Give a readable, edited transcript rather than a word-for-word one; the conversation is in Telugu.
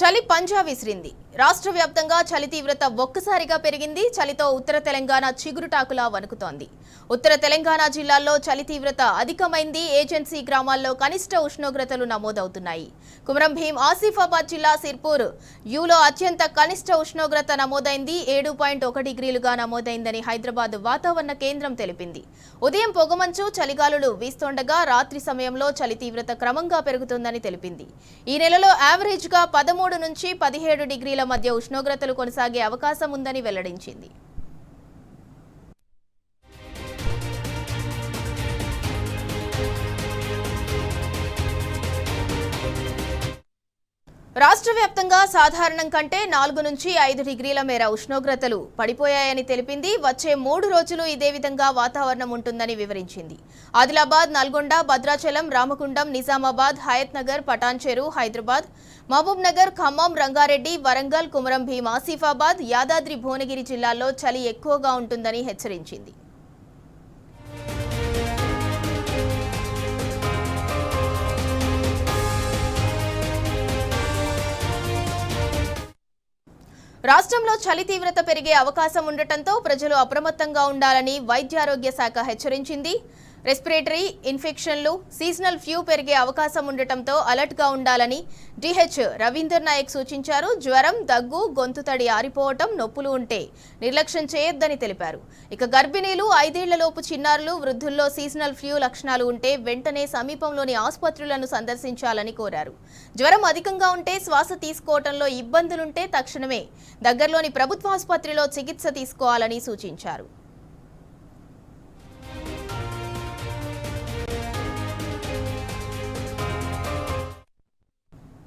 చలి పంజా విసిరింది. రాష్ట్ర వ్యాప్తంగా చలి తీవ్రత ఒక్కసారిగా పెరిగింది. చలితో ఉత్తర తెలంగాణ చిగురుటాకులా వణుకుతోంది. ఉత్తర తెలంగాణ జిల్లాల్లో చలి తీవ్రత అధికమైంది. ఏజెన్సీ గ్రామాల్లో కనిష్ట ఉష్ణోగ్రతలు నమోదవుతున్నాయి. కుమరం భీం ఆసిఫాబాద్ జిల్లా సిర్పూర్ యూలో అత్యంత కనిష్ట ఉష్ణోగ్రత నమోదైంది. 7.1 డిగ్రీలుగా నమోదైందని హైదరాబాద్ వాతావరణ కేంద్రం తెలిపింది. ఉదయం పొగమంచు చలిగాలులు వీస్తుండగా రాత్రి సమయంలో చలి తీవ్రత క్రమంగా పెరుగుతుందని తెలిపింది. ఈ నెలలో యావరేజ్ గా 13 నుంచి 17 డిగ్రీల మధ్య ఉష్ణోగ్రతలు కొనసాగే అవకాశం ఉందని వెల్లడించింది. రాష్ట్ర వ్యాప్తంగా సాధారణం కంటే 4 నుంచి 5 డిగ్రీల మేర ఉష్ణోగ్రతలు పడిపోయాయని తెలిపింది. వచ్చే 3 రోజులు ఇదే విధంగా వాతావరణం ఉంటుందని వివరించింది. ఆదిలాబాద్, నల్గొండ, భద్రాచలం, రామగుండం, నిజామాబాద్, హయత్నగర్, పటాన్చెరు, హైదరాబాద్, మహబూబ్ నగర్, ఖమ్మం, రంగారెడ్డి, వరంగల్, కుమరం భీం ఆసిఫాబాద్, యాదాద్రి భువనగిరి జిల్లాల్లో చలి ఎక్కువగా ఉంటుందని హెచ్చరించింది. రాష్ట్రంలో చలి తీవ్రత పెరిగే అవకాశం ఉండటంతో ప్రజలు అప్రమత్తంగా ఉండాలని వైద్యారోగ్య శాఖ హెచ్చరించింది. రెస్పిరేటరీ ఇన్ఫెక్షన్లు, సీజనల్ ఫ్లూ పెరిగే అవకాశం ఉండటంతో అలర్ట్గా ఉండాలని డిహెచ్ రవీందర్ నాయక్ సూచించారు. జ్వరం, దగ్గు, గొంతు తడి ఆరిపోవటం, నొప్పులు ఉంటే నిర్లక్ష్యం చేయొద్దని తెలిపారు. ఇక గర్భిణీలు, 5 ఏళ్లలోపు చిన్నారులు, వృద్ధుల్లో సీజనల్ ఫ్లూ లక్షణాలు ఉంటే వెంటనే సమీపంలోని ఆసుపత్రులను సందర్శించాలని కోరారు. జ్వరం అధికంగా ఉంటే, శ్వాస తీసుకోవటంలో ఇబ్బందులుంటే తక్షణమే దగ్గరలోని ప్రభుత్వ ఆసుపత్రిలో చికిత్స తీసుకోవాలని సూచించారు.